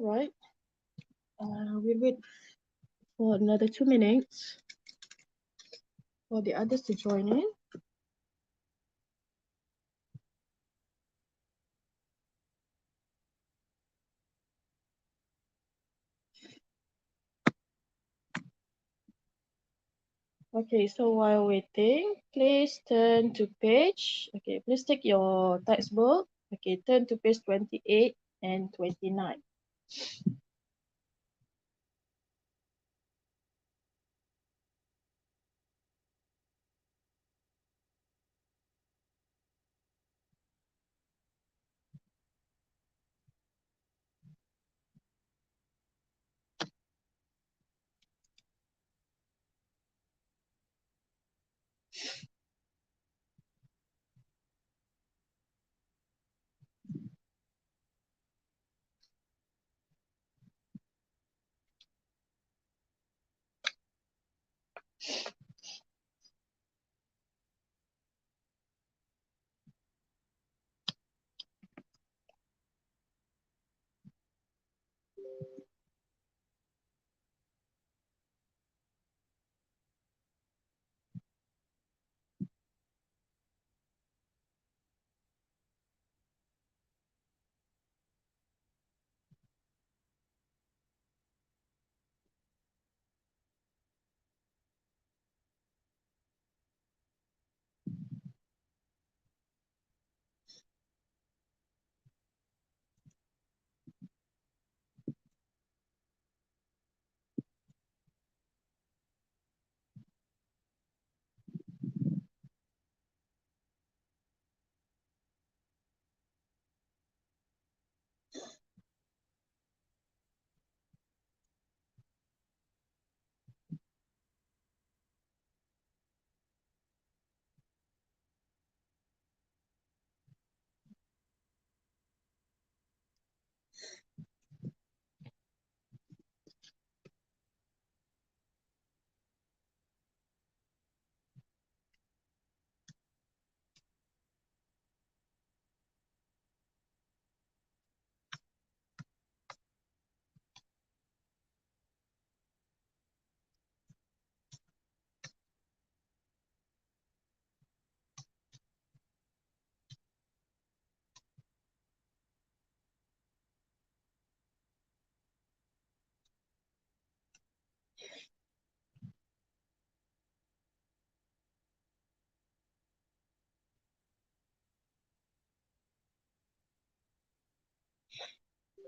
All right. We'll wait for another 2 minutes for the others to join in. Okay, so while waiting, please turn to page. Okay, please take your textbook. Okay, turn to page 28 and 29.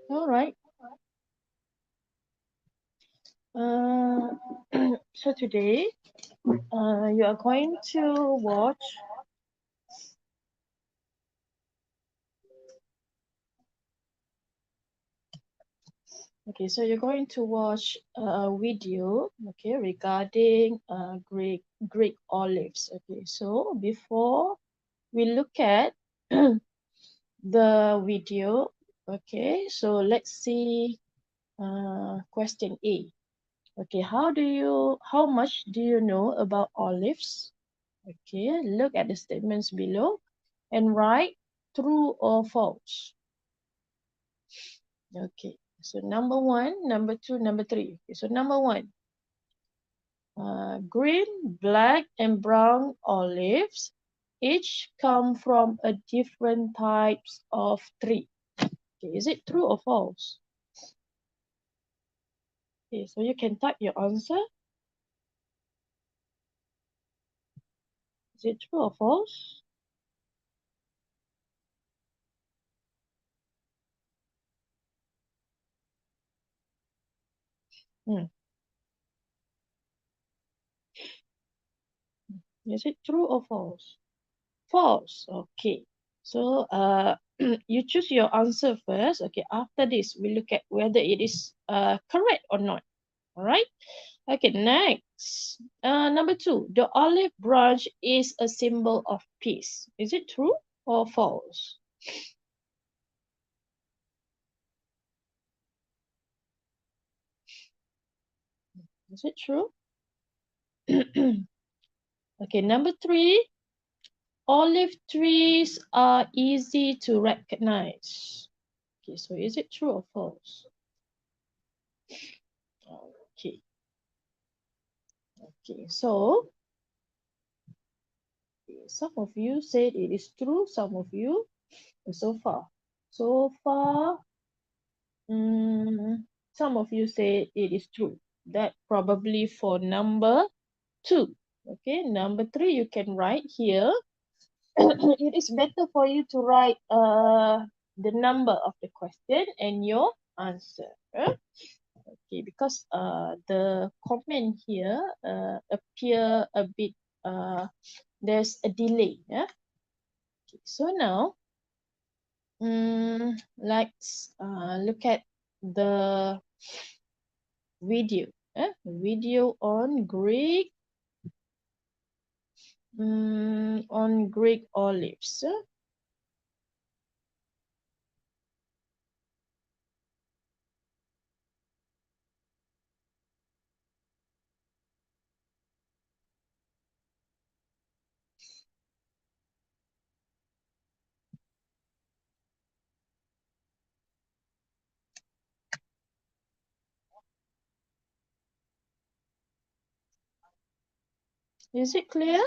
All right. Uh, so today, you are going to watch. Okay, so you're going to watch a video, okay, regarding Greek olives. Okay, so before we look at the video, okay, so let's see question A. Okay, how much do you know about olives? Okay, look at the statements below and write true or false. Okay, so number 1, number 2, number 3. Okay, so number 1, green, black, and brown olives each come from a different types of tree. Okay, is it true or false? Okay, so you can type your answer. Is it true or false? Hmm. Is it true or false? False. Okay. So you choose your answer first. Okay. After this, we look at whether it is correct or not. All right. Okay. Next, number 2. The olive branch is a symbol of peace. Is it true or false? Is it true? Okay. Number 3. Olive trees are easy to recognize. Okay. So is it true or false? Okay. Okay. So some of you said it is true. Some of you so far. So far, some of you say it is true. That probably for number 2. Okay, number 3, you can write here. It is better for you to write the number of the question and your answer. Okay, because the comment here appear a bit there's a delay. Yeah. Okay, so now let's look at the video. Video on Greek olives. Is it clear?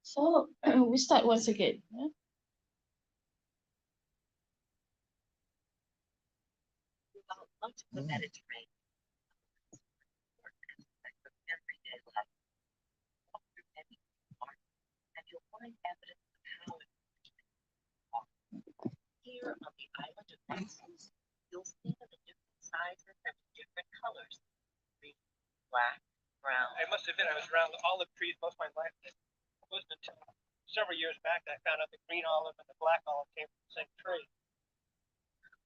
So we start once again. Yeah? Much of the Mediterranean of everyday life through many art, and you'll find evidence of how it here on the island of Naxos, you'll see them in different sizes and different colors: green, black, brown. I must admit, I was around olive trees most of my life. It wasn't until several years back that I found out the green olive and the black olive came from the same tree.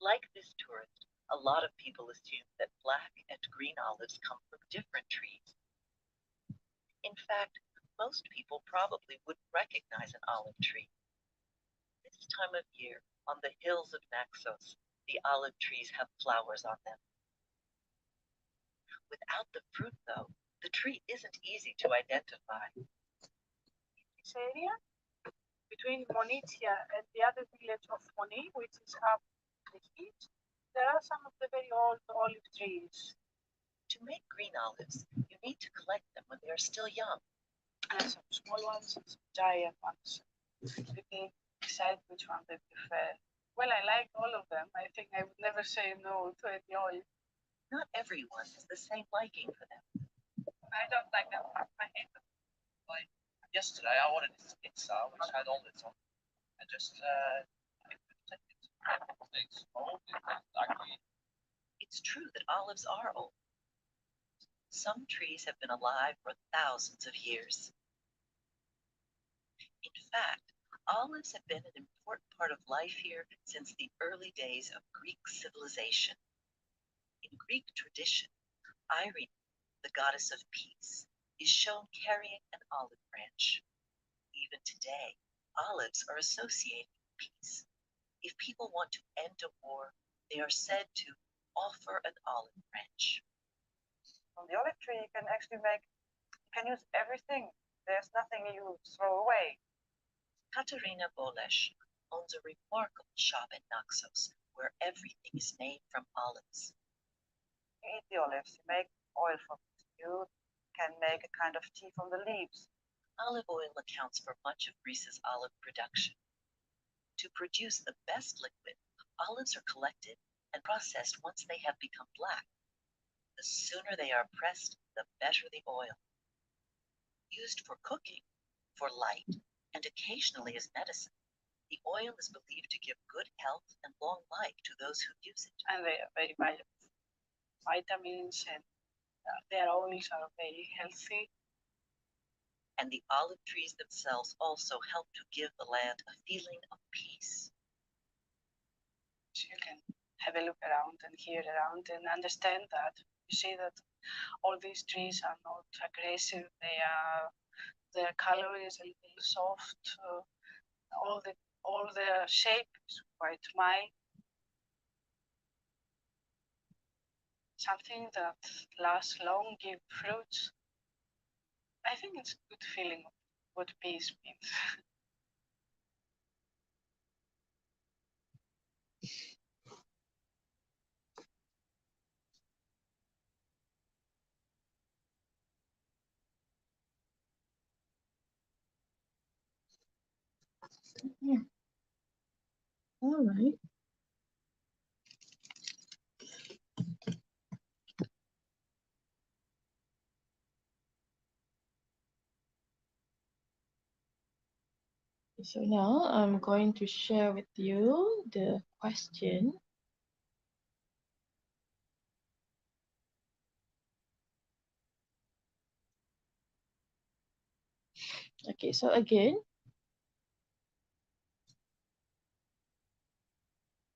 Like this tourist, a lot of people assume that black and green olives come from different trees. In fact, most people probably wouldn't recognize an olive tree. This time of year, on the hills of Naxos, the olive trees have flowers on them. Without the fruit, though, the tree isn't easy to identify. This area between Monitia and the other village of Moni, which is up the heat, there are some of the very old olive trees. To make green olives, you need to collect them when they are still young. And some small ones and some giant ones. People decide which one they prefer. Well, I like all of them. I think I would never say no to any olive. Not everyone has the same liking for them. I don't like them. I hate them. Like yesterday, I ordered this pizza which had olives on. I just I couldn't take it. It's old. It's true that olives are old. Some trees have been alive for thousands of years. In fact, olives have been an important part of life here since the early days of Greek civilization. In Greek tradition, Irene, the goddess of peace, is shown carrying an olive branch. Even today, olives are associated with peace. If people want to end a war, they are said to offer an olive branch. On the olive tree, you can use everything. There's nothing you throw away. Katerina Bolesh owns a remarkable shop in Naxos where everything is made from olives. You eat the olives, you make oil from it. You can make a kind of tea from the leaves. Olive oil accounts for much of Greece's olive production. To produce the best liquid, olives are collected and processed once they have become black. The sooner they are pressed, the better the oil. Used for cooking, for light, and occasionally as medicine, the oil is believed to give good health and long life to those who use it. And they are very vitamins, and their oils are very healthy. And the olive trees themselves also help to give the land a feeling of peace. So you can have a look around and hear around and understand that. You see that all these trees are not aggressive. Their color is a little soft. All their shape is quite mild. Something that lasts long, give fruits. I think it's a good feeling of what peace means. Yeah. All right. So now I'm going to share with you the question. Okay, so again,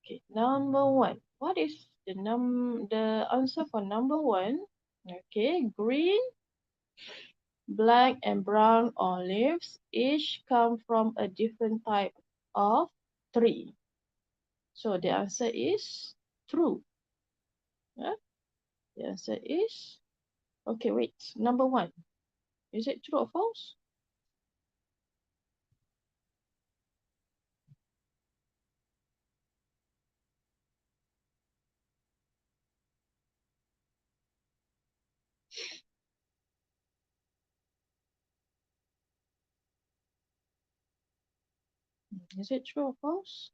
okay, number one. What is the answer for number one? Okay, green, black, and brown olives each come from a different type of tree. So the answer is true. Yeah? The answer is, okay, wait, number one. Is it true or false? Is it true or false?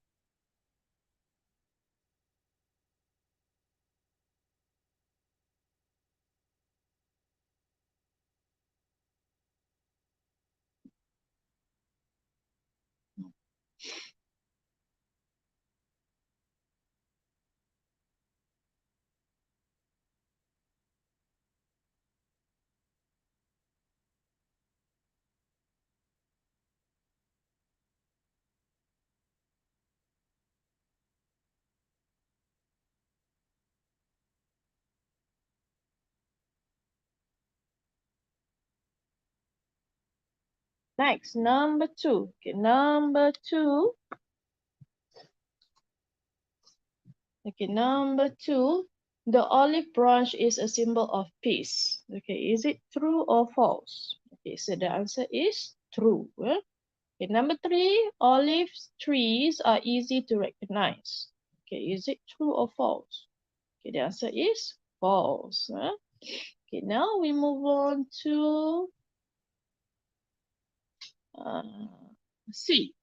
Next, number 2. Okay, number 2. Okay, number 2. The olive branch is a symbol of peace. Okay, is it true or false? Okay, so the answer is true. Okay, number 3. Olive trees are easy to recognize. Okay, is it true or false? Okay, the answer is false. Okay, now we move on to C.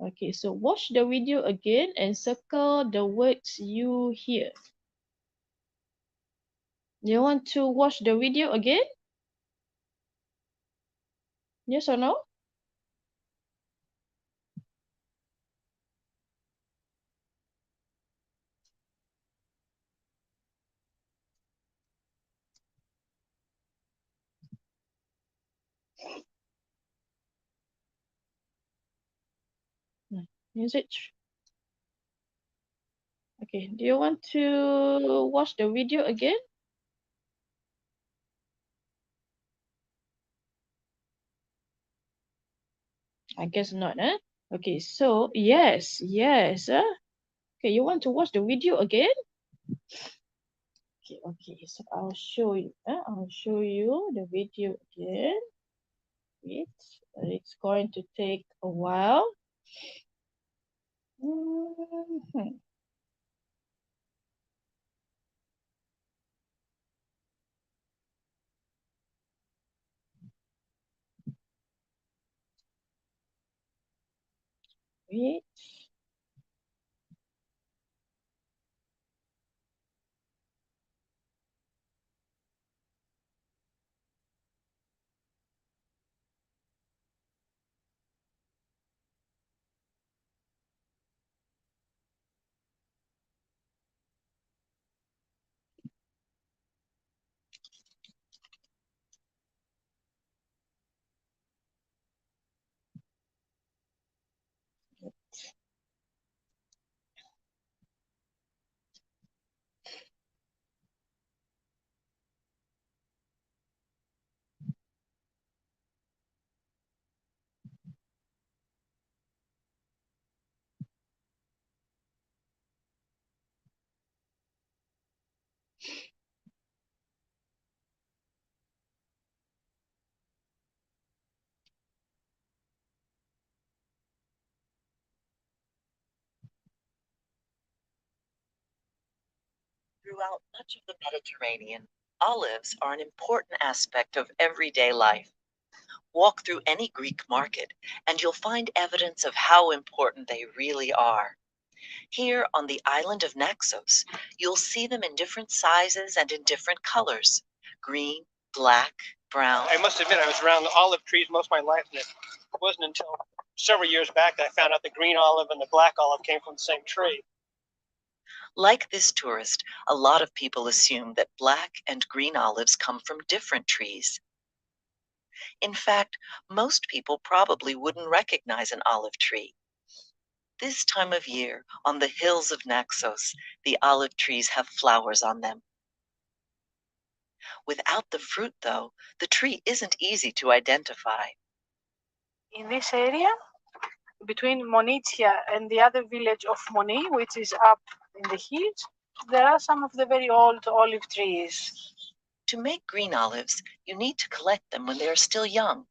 Okay, so watch the video again and circle the words you hear. You want to watch the video again? Yes or no? Is it? Okay, do you want to watch the video again? I guess not, eh? Okay, so yes. Okay, you want to watch the video again? Okay, so I'll show you. I'll show you the video again. Wait, it's going to take a while. Wait. Throughout much of the Mediterranean, olives are an important aspect of everyday life. Walk through any Greek market, and you'll find evidence of how important they really are. Here on the island of Naxos, you'll see them in different sizes and in different colors: green, black, brown. I must admit, I was around olive trees most of my life, and it wasn't until several years back that I found out the green olive and the black olive came from the same tree. Like this tourist, a lot of people assume that black and green olives come from different trees. In fact, most people probably wouldn't recognize an olive tree. This time of year, on the hills of Naxos, the olive trees have flowers on them. Without the fruit, though, the tree isn't easy to identify. In this area, between Monitsia and the other village of Moni, which is up in the hills, there are some of the very old olive trees. To make green olives, you need to collect them when they are still young.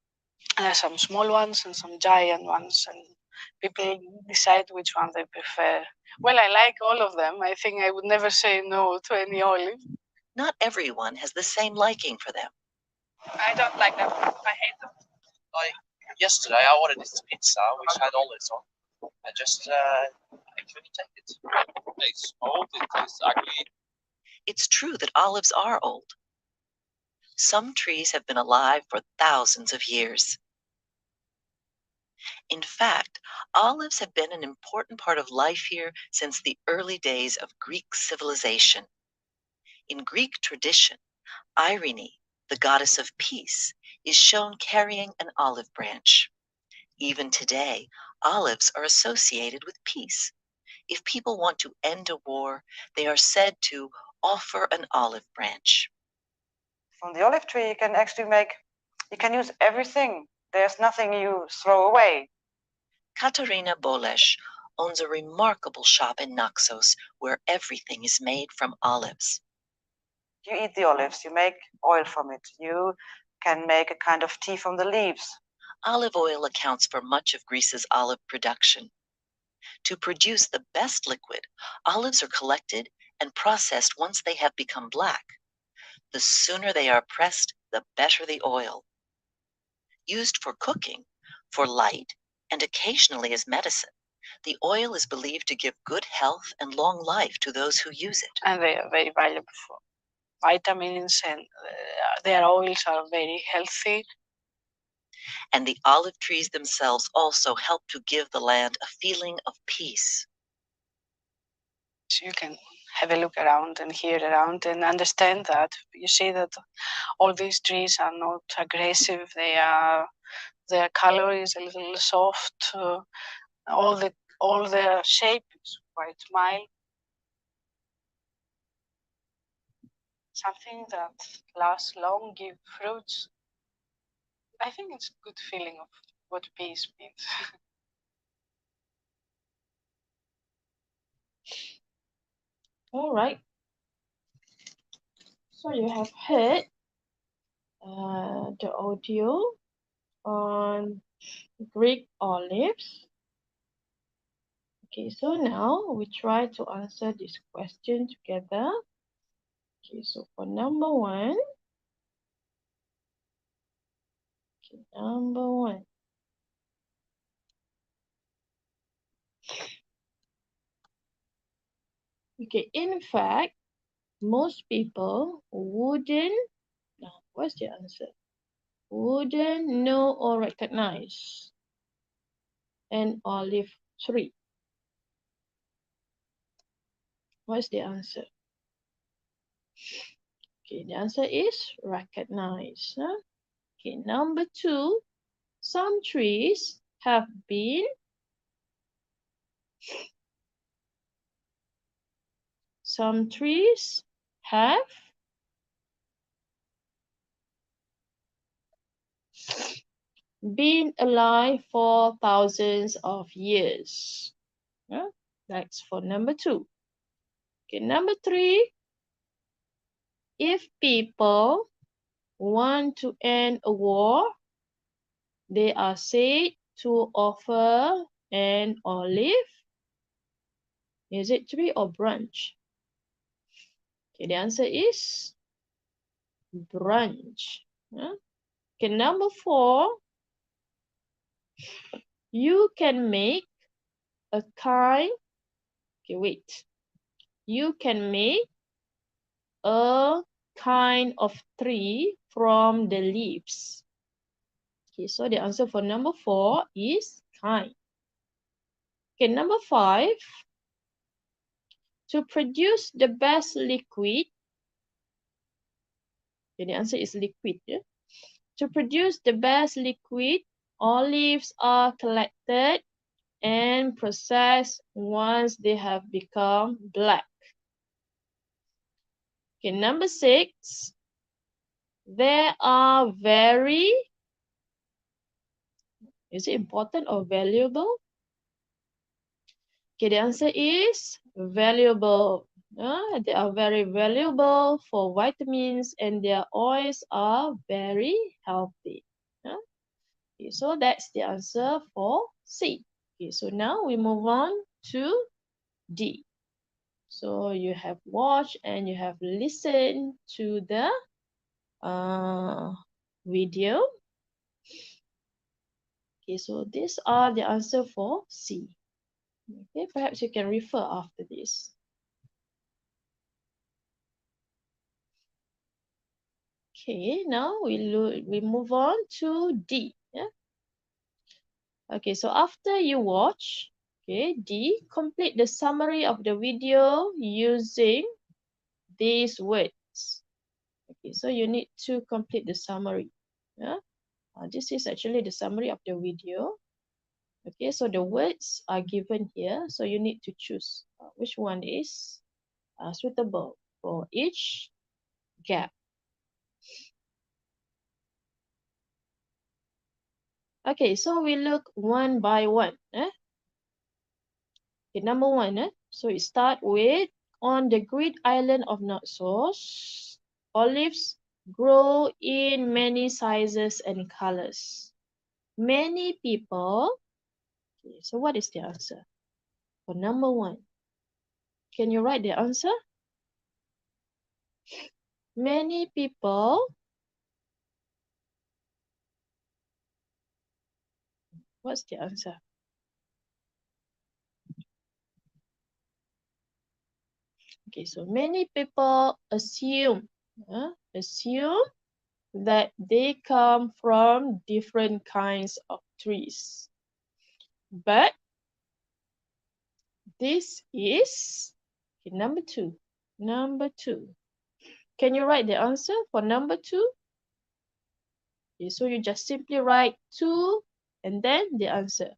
There are some small ones and some giant ones, and people decide which one they prefer. Well, I like all of them. I think I would never say no to any olive. Not everyone has the same liking for them. I don't like them. I hate them. Like yesterday, I ordered this pizza which had olives on, I just I couldn't take it. It's old. It is ugly. It's true that olives are old. Some trees have been alive for thousands of years. In fact, olives have been an important part of life here since the early days of Greek civilization. In Greek tradition, Irene, the goddess of peace, is shown carrying an olive branch. Even today, olives are associated with peace. If people want to end a war, they are said to offer an olive branch. From the olive tree, you can use everything. There's nothing you throw away. Katarina Bolesh owns a remarkable shop in Naxos where everything is made from olives. You eat the olives, you make oil from it. You can make a kind of tea from the leaves. Olive oil accounts for much of Greece's olive production. To produce the best liquid, olives are collected and processed once they have become black. The sooner they are pressed, the better the oil. Used for cooking, for light, and occasionally as medicine, the oil is believed to give good health and long life to those who use it. And they are very valuable for vitamins, and their oils are very healthy. And the olive trees themselves also help to give the land a feeling of peace. So you can have a look around and hear around and understand that. You see that all these trees are not aggressive. Their color is a little soft. All their shape is quite mild. Something that lasts long, give fruits. I think it's a good feeling of what peace means. All right. So you have heard the audio on Greek olives. Okay, so now we try to answer this question together. Okay, so for number one, number one. Okay, in fact, most people wouldn't, now what's the answer? Wouldn't know or recognize an olive tree. What's the answer? Okay, the answer is recognize. Huh? Okay, number two, some trees have been been alive for thousands of years. Yeah, that's for number two. Okay, number three, if people want to end a war, they are said to offer an olive. Is it tree or branch? Okay, the answer is branch. Yeah? Okay, number four, you can make a kind, okay, wait. You can make a kind of tree from the leaves. Okay, so the answer for number four is kind. Okay, number five, to produce the best liquid, okay, the answer is liquid. Yeah? To produce the best liquid, olives are collected and processed once they have become black. Okay, number six, there are very, is it important or valuable? Okay, the answer is valuable. They are very valuable for vitamins and their oils are very healthy. Okay, so that's the answer for C. Okay, so now we move on to D. So you have watched and you have listened to the video. Okay, so these are the answer for C. Okay, perhaps you can refer after this. Okay, now we move on to D. Yeah. Okay, so after you watch, okay, D, complete the summary of the video using these words. Okay, so you need to complete the summary. Yeah. This is actually the summary of the video. Okay, so the words are given here, so you need to choose which one is suitable for each gap. Okay, so we look one by one. Okay, number one. So it start with, on the great island of Naxos, olives grow in many sizes and colors. Many people. Okay, so what is the answer for number one? Can you write the answer? Many people. What's the answer? Okay, so many people assume that they come from different kinds of trees. But this is okay, number two. Number two. Can you write the answer for number two? Okay, so you just simply write two and then the answer.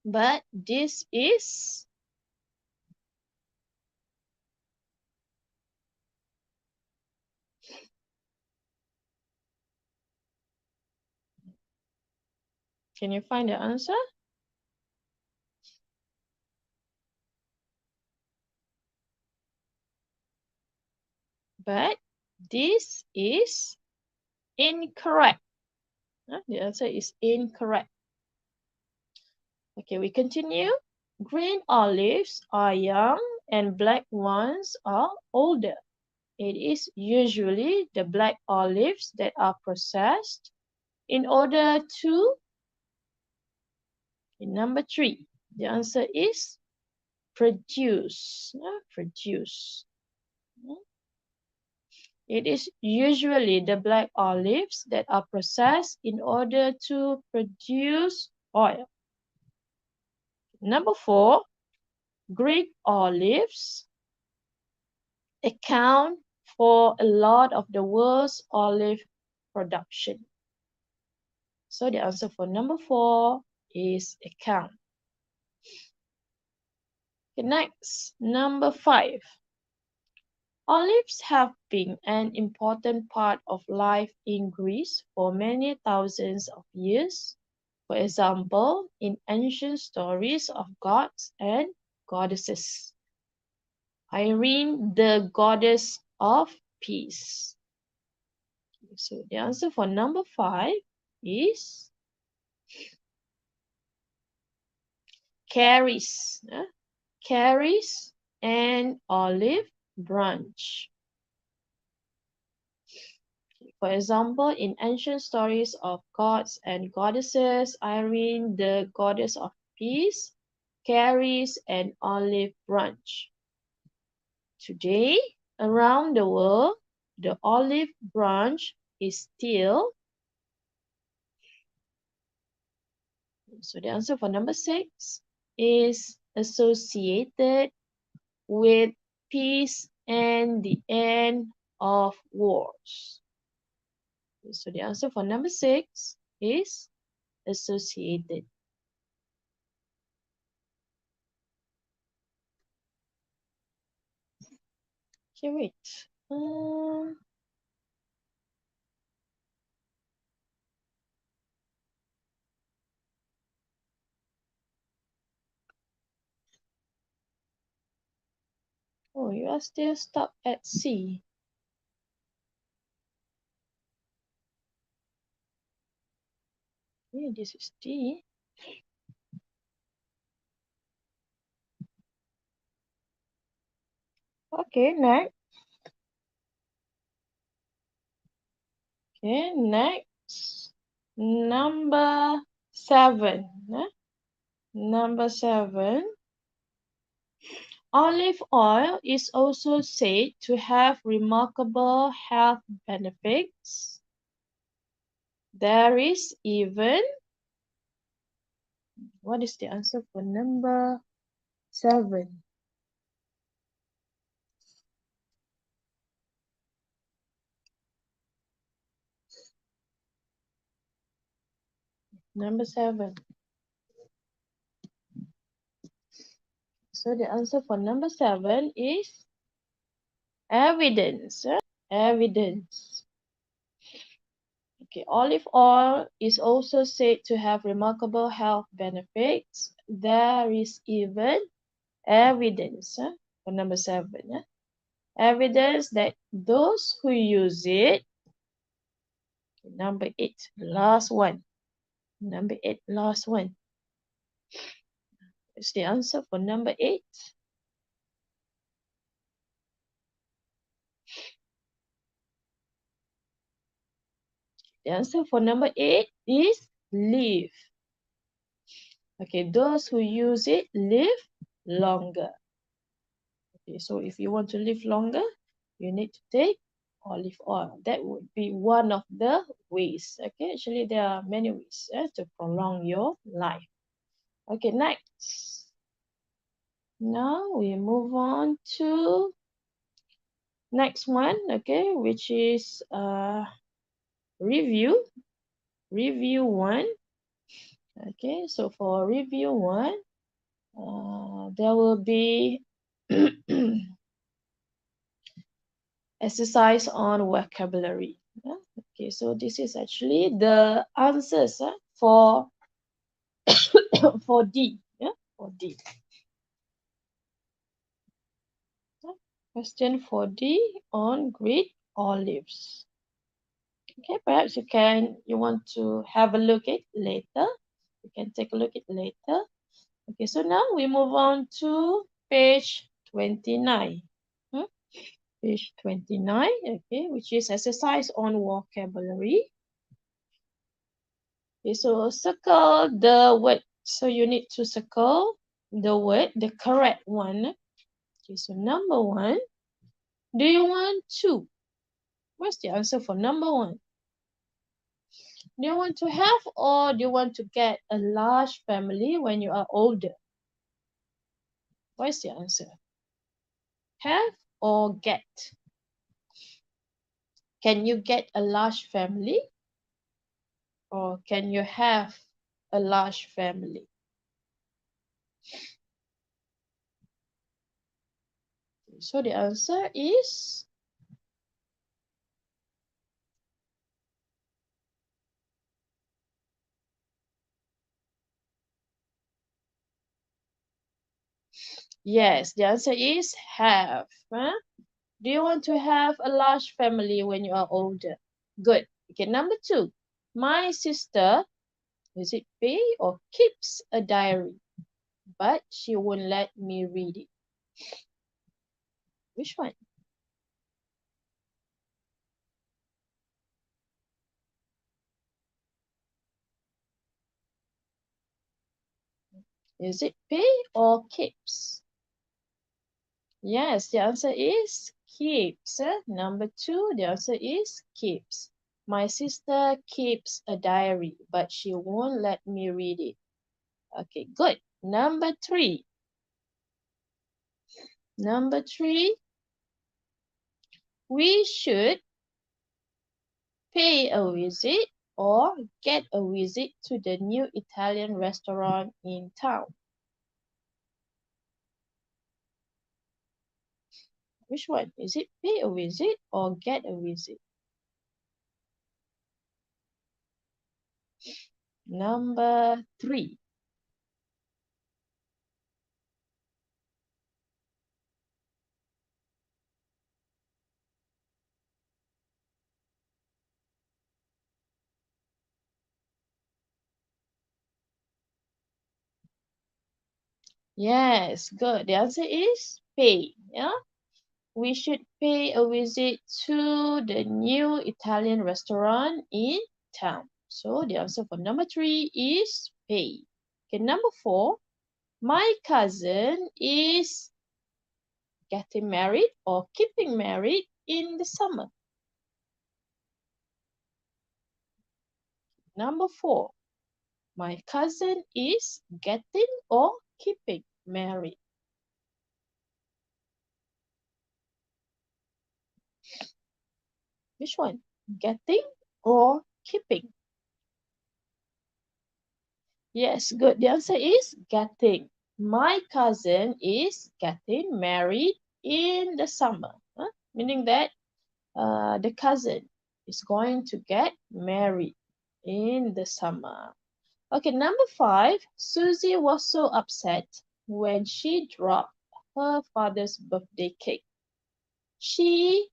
But this is can you find the answer? But this is incorrect. The answer is incorrect. Okay, we continue. Green olives are young and black ones are older. It is usually the black olives that are processed in order to, number three, the answer is produce. Produce. It is usually the black olives that are processed in order to produce oil. Number four, Greek olives account for a lot of the world's olive production. So the answer for number four is account. Okay, next, number five. Olives have been an important part of life in Greece for many thousands of years. For example, in ancient stories of gods and goddesses. Irene, the goddess of peace. So the answer for number five is Charis. Charis and olive branch. For example, in ancient stories of gods and goddesses, Irene, the goddess of peace, Charis and olive branch. Today, around the world, the olive branch is still. So the answer for number six is associated with peace and the end of wars. So the answer for number six is associated. Okay, wait. Oh, you are still stuck at C. Okay, this is D. Okay, next. Okay, next. Number 7. Number 7. Olive oil is also said to have remarkable health benefits. There is even, what is the answer for number 7? Number 7. So the answer for number 7 is evidence. Evidence. Okay, olive oil is also said to have remarkable health benefits. There is even evidence for number 7. Evidence that those who use it, number 8, last one. Number 8, last one. Is the answer for number 8? The answer for number 8 is live. Okay, those who use it live longer. Okay, so if you want to live longer, you need to take olive oil. That would be one of the ways. Okay, actually there are many ways to prolong your life. Okay, next. Now we move on to next one, okay, which is review 1. Okay, so for review 1, there will be exercise on vocabulary. Okay, so this is actually the answers for for D. For D. Question for D on green olives. Okay, perhaps you want to have a look at later. You can take a look at later. Okay, so now we move on to page 29. Page 29, okay, which is exercise on vocabulary. Okay, so circle the word. So you need to circle the word, the correct one. Okay, so number 1, do you want to? What's the answer for number 1? Do you want to have or do you want to get a large family when you are older? What's the answer? Have or get? Can you get a large family? Or can you have a large family? So the answer is yes, the answer is have. Do you want to have a large family when you are older? Good. Okay, number 2. My sister, is it pay or keeps a diary? But she won't let me read it. Which one? Is it pay or keeps? Yes, the answer is keeps. Number 2, the answer is keeps. My sister keeps a diary, but she won't let me read it. Okay, good. Number 3. Number 3, we should pay a visit or get a visit to the new Italian restaurant in town. Which one? Is it pay a visit or get a visit? Number 3. Yes, good. The answer is pay. Yeah, we should pay a visit to the new Italian restaurant in town. So the answer for number 3 is pay. Okay, number 4. My cousin is getting married or keeping married in the summer. Number 4. My cousin is getting or keeping married. Which one? Getting or keeping? Yes, good. The answer is getting. My cousin is getting married in the summer. Meaning that the cousin is going to get married in the summer. Okay, number 5. Susie was so upset when she dropped her father's birthday cake. She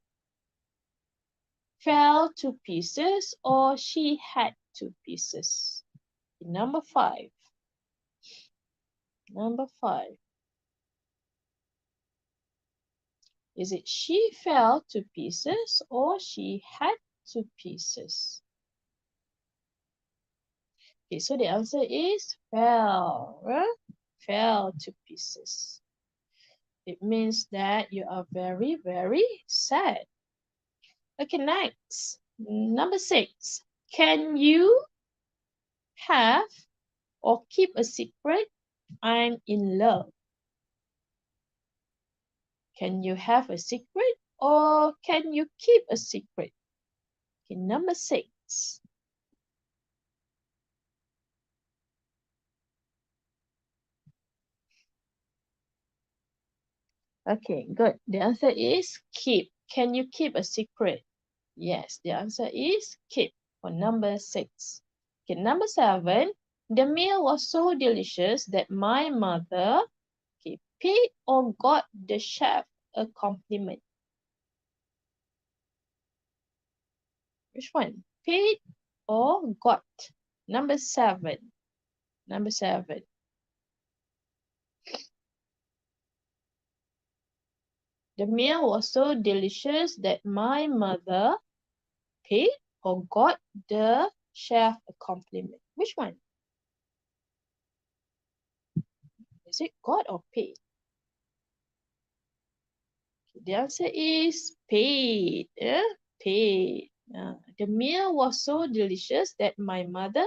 fell to pieces or she had 2 pieces. Number 5. Number 5. Is it she fell to pieces or she had 2 pieces? Okay, so the answer is fell. Fell to pieces. It means that you are very, very sad. Okay, next. Number 6. Can you have or keep a secret? I'm in love. Can you have a secret or can you keep a secret? Okay, number 6. Okay, good. The answer is keep. Can you keep a secret? Yes, the answer is keep for number 6. Okay, number 7. The meal was so delicious that my mother paid or got the chef a compliment. Which one? Paid or got? Number 7. Number 7. The meal was so delicious that my mother paid or got the chef a compliment. Which one? Is it got or paid? The answer is paid. Paid. The meal was so delicious that my mother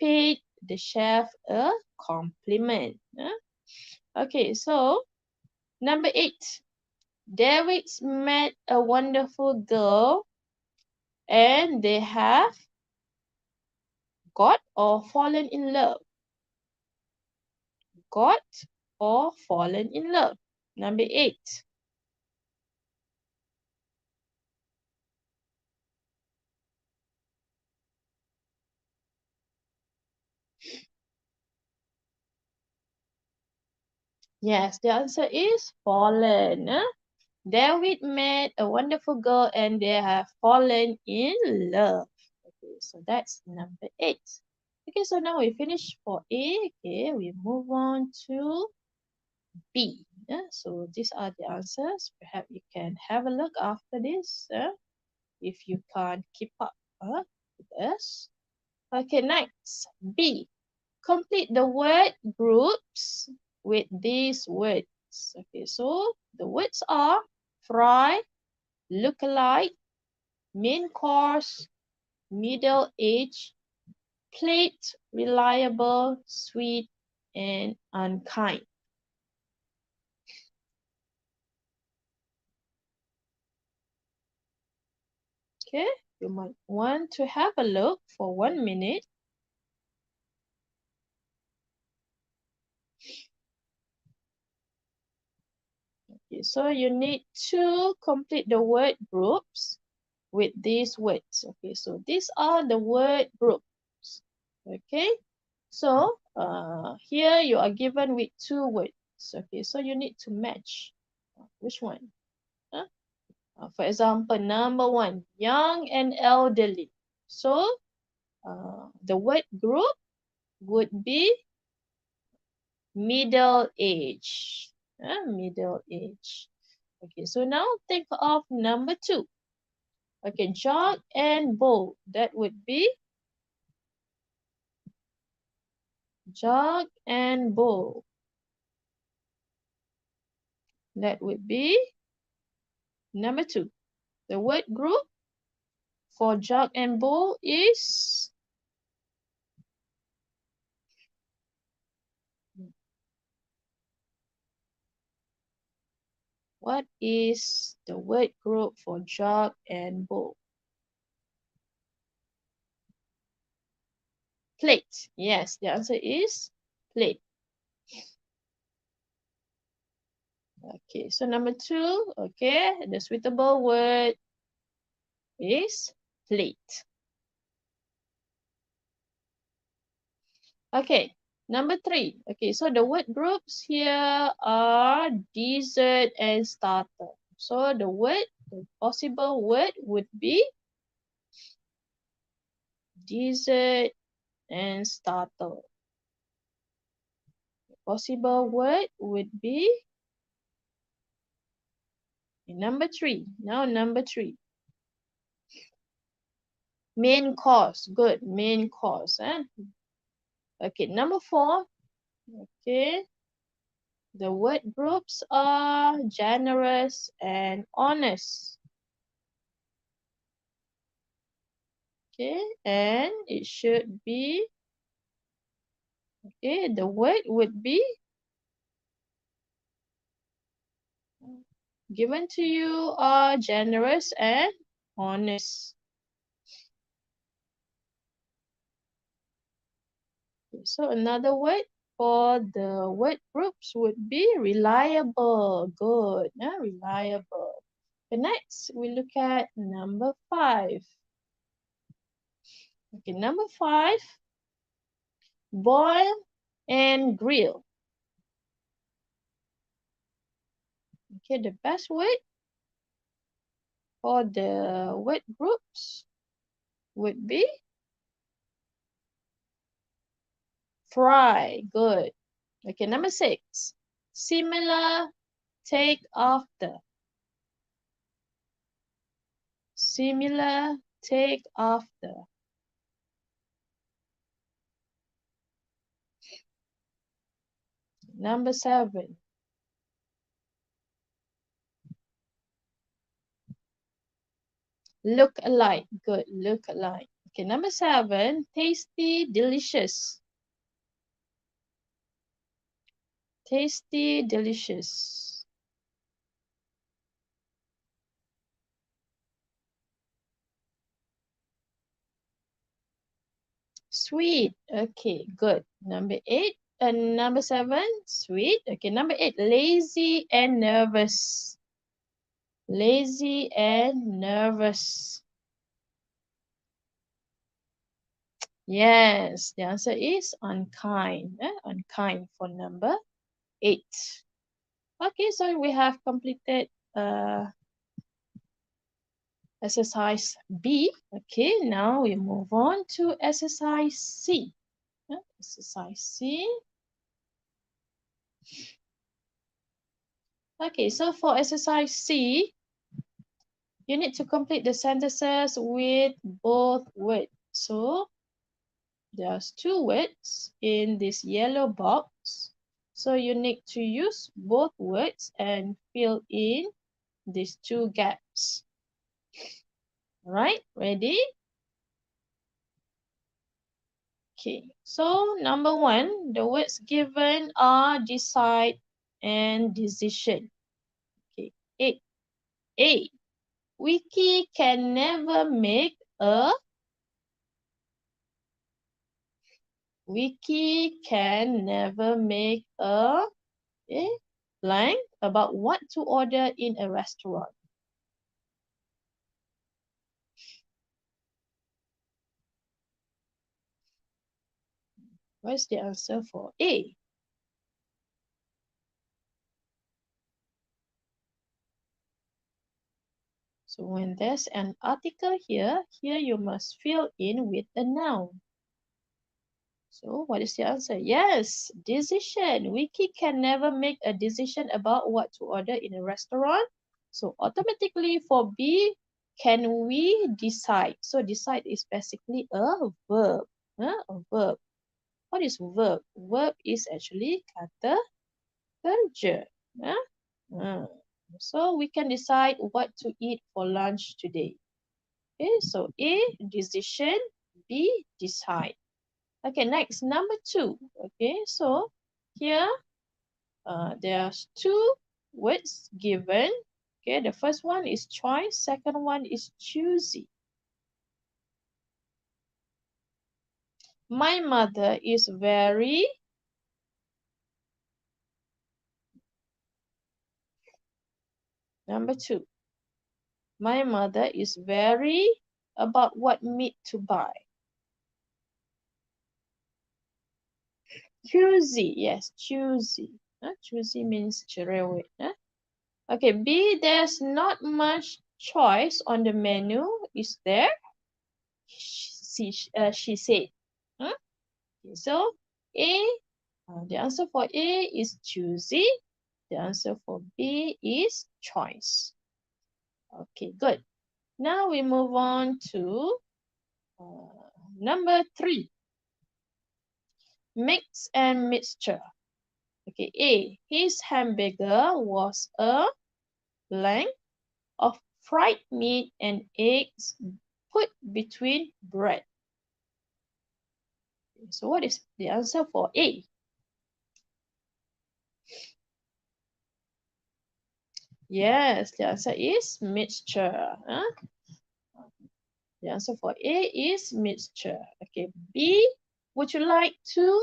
paid the chef a compliment. Okay, so number 8. David's met a wonderful girl and they have got or fallen in love. Got or fallen in love. Number 8. Yes, the answer is fallen. David met a wonderful girl and they have fallen in love. Okay, so that's number 8. Okay, so now we finish for A. Okay, we move on to B. So these are the answers. Perhaps you can have a look after this if you can't keep up with us. Okay, next, B. Complete the word groups with these words. Okay, so the words are fry, look-alike, main course, middle age, plate, reliable, sweet, and unkind. Okay, you might want to have a look for 1 minute. Okay, so you need to complete the word groups with these words. Okay, so these are the word groups. Okay, so here you are given with 2 words. Okay, so you need to match. Which one? For example, number 1, young and elderly. So the word group would be middle age. Middle age. Okay, so now think of number 2. Okay, jog and bold. That would be Jug and bowl. That would be number 2. The word group for jug and bowl is what is the word group for jug and bowl? Plate. Yes, the answer is plate. Okay, so number 2, okay, the suitable word is plate. Okay, number 3. Okay, so the word groups here are dessert and starter. So the possible word would be dessert and starter. The possible word would be number 3. Now number 3. Main course. Good, main course. Okay, number 4. Okay. The word groups are generous and honest. Okay, and it should be, okay, the word would be given to you are generous and honest. Okay, so another word for the word groups would be reliable. Good, reliable. Okay, next we look at number 5. Okay, number 5, boil and grill. Okay, the best word for the word groups would be fry. Good. Okay, number 6, similar, take after. Similar, take after. Number 7, look alike. Good, look alike. Okay, number 7, tasty, delicious. Tasty, delicious. Sweet. Okay, good. Number 8 and number 7, sweet. Okay, number 8, lazy and nervous. Lazy and nervous. Yes, the answer is unkind. Unkind for number 8. Okay, so we have completed exercise B. Okay, now we move on to exercise C. Exercise C. Okay, so for exercise C, you need to complete the sentences with both words. So there's 2 words in this yellow box. So you need to use both words and fill in these 2 gaps. Alright, ready? Okay, so number 1, the words given are decide and decision. Okay, A. Wiki can never make a blank about what to order in a restaurant. What's the answer for A? So when there's an article here you must fill in with a noun. So what is the answer? Yes, decision. Wiki can never make a decision about what to order in a restaurant. So automatically for B, can we decide? So decide is basically a verb. A verb. What is verb? Verb is actually kata kerja. So we can decide what to eat for lunch today. Okay, so A, decision, B, decide. Okay, next, number 2. Okay, so here there's 2 words given. Okay, the first one is choice, second one is choosy. My mother is very number 2. My mother is very about what meat to buy. Choosy, yes, choosy. Choosy means cerewet. Okay, B, there's not much choice on the menu, is there? She said. Okay, so A, the answer for A is choosy. The answer for B is choice. Okay, good. Now we move on to number 3. Mix and mixture. Okay, A, his hamburger was a blank of fried meat and eggs put between bread. So what is the answer for A? Yes, the answer is mixture. The answer for A is mixture. Okay, B, would you like to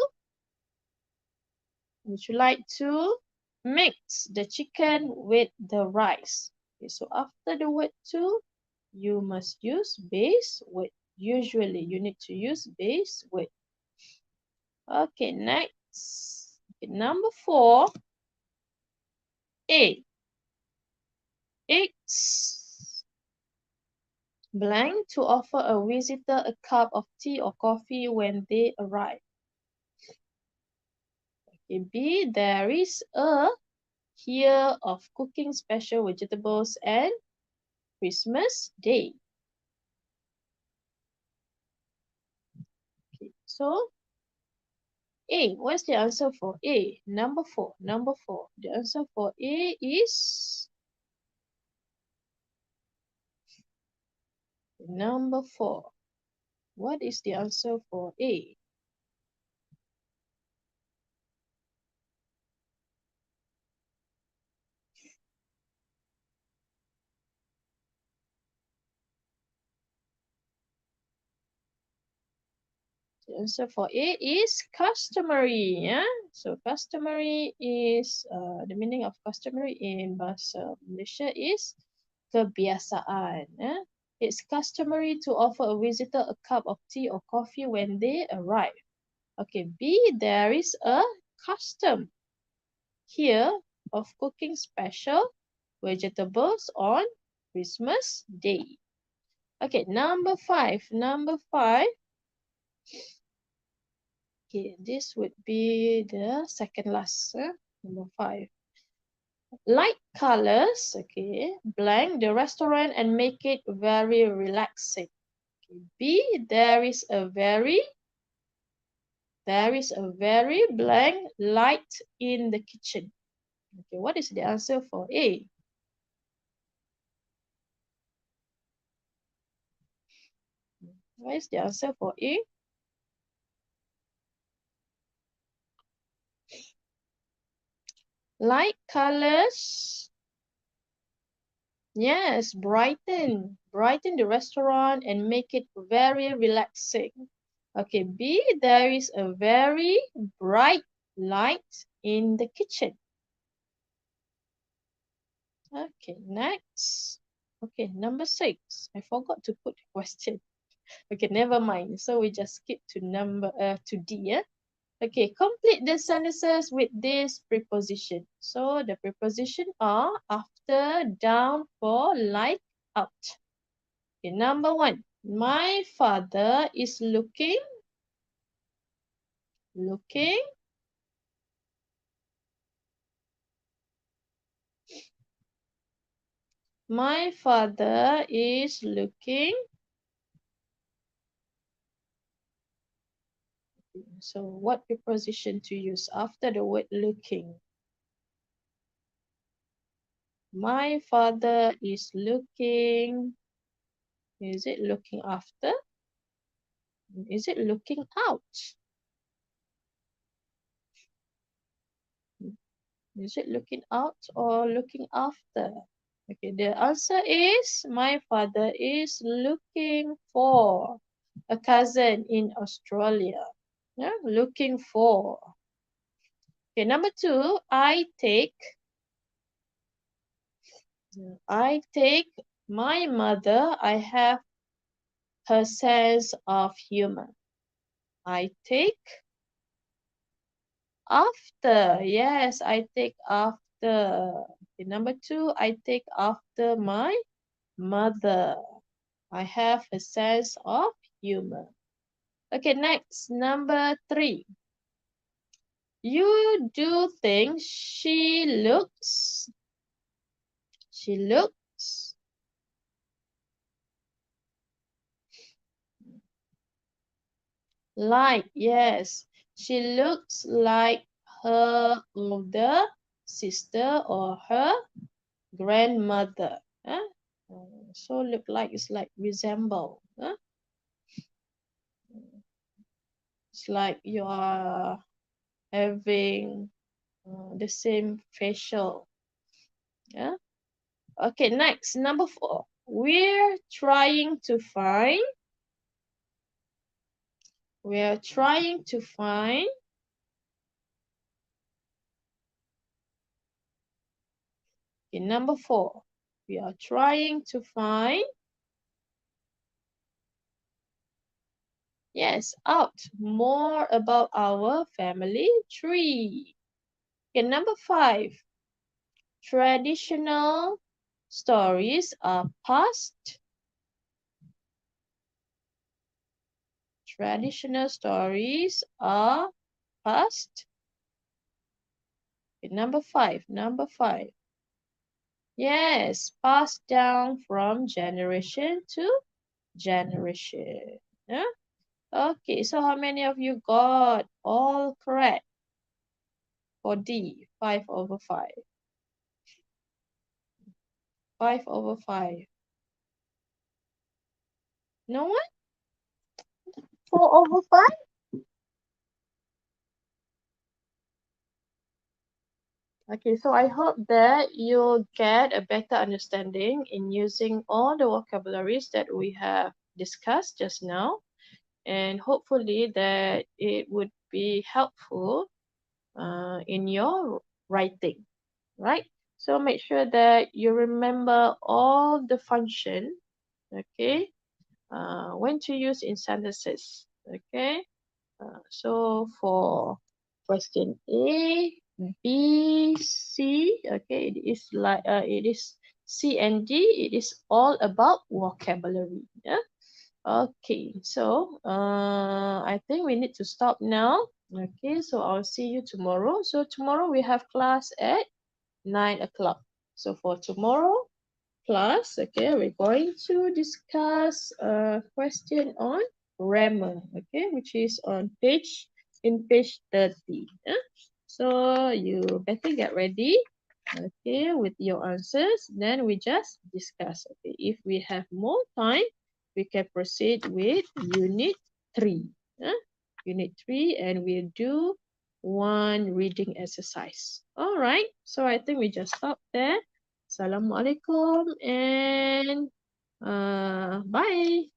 mix the chicken with the rice? Okay, so after the word to, you must use base word. Usually, you need to use base word. Okay, next. Okay, number 4. A. It's blank to offer a visitor a cup of tea or coffee when they arrive. Okay, B. There is a here of cooking special vegetables and Christmas Day. Okay, so A, what's the answer for A? Number 4. The answer for A is number 4. What is the answer for A? The answer for A is customary. Yeah? So customary is the meaning of customary in bahasa Malaysia is kebiasaan. Yeah? It's customary to offer a visitor a cup of tea or coffee when they arrive. Okay, B, there is a custom here of cooking special vegetables on Christmas Day. Okay, number 5. Okay, this would be the second last, number 5. Light colors, okay, blank the restaurant and make it very relaxing. Okay, B, there is a very blank light in the kitchen. Okay, what is the answer for A? What is the answer for A? Light colors. Yes, brighten the restaurant and make it very relaxing. Okay, B, there is a very bright light in the kitchen. Okay, next. Okay, number 6. I forgot to put the question. Okay, never mind. So we just skip to to D. Yeah? Okay, complete the sentences with this preposition. So the preposition are after, down, for, like, out. Okay, number 1. My father is looking. My father is looking So what preposition to use after the word looking? My father is looking. Is it looking after? Is it looking out? Is it looking out or looking after? Okay, the answer is my father is looking for a cousin in Australia. Yeah, looking for. Okay, number 2, I take my mother. I have her sense of humor. I take after. Yes, I take after. Okay, number 2, I take after my mother. I have a sense of humor. Okay, next, number 3. You do think she looks like, yes, she looks like her older sister or her grandmother. Huh? So look like is like resemble. Huh? It's like you are having the same facial. Yeah. Okay, next, number 4. We're trying to find. Okay, number 4. We are trying to find. Yes, out more about our family tree. Okay, number 5. Traditional stories are passed. Traditional stories are passed. Okay, number 5. Yes, passed down from generation to generation. Yeah? Okay, so how many of you got all correct for D? 5/5. 5/5. No one? 4/5? Okay, so I hope that you'll get a better understanding in using all the vocabularies that we have discussed just now. And hopefully that it would be helpful in your writing, right? So make sure that you remember all the function, okay, when to use in sentences, okay. So for question A, B, C, okay, it is C and D. It is all about vocabulary. Yeah. Okay, so I think we need to stop now. Okay, so I'll see you tomorrow. So tomorrow we have class at 9 o'clock. So for tomorrow class, okay, we're going to discuss a question on grammar, okay, which is on page 30. So you better get ready, okay, with your answers. Then we just discuss. Okay, if we have more time, we can proceed with unit 3. Unit 3, and we'll do one reading exercise. All right, so I think we just stop there. Assalamualaikum and bye.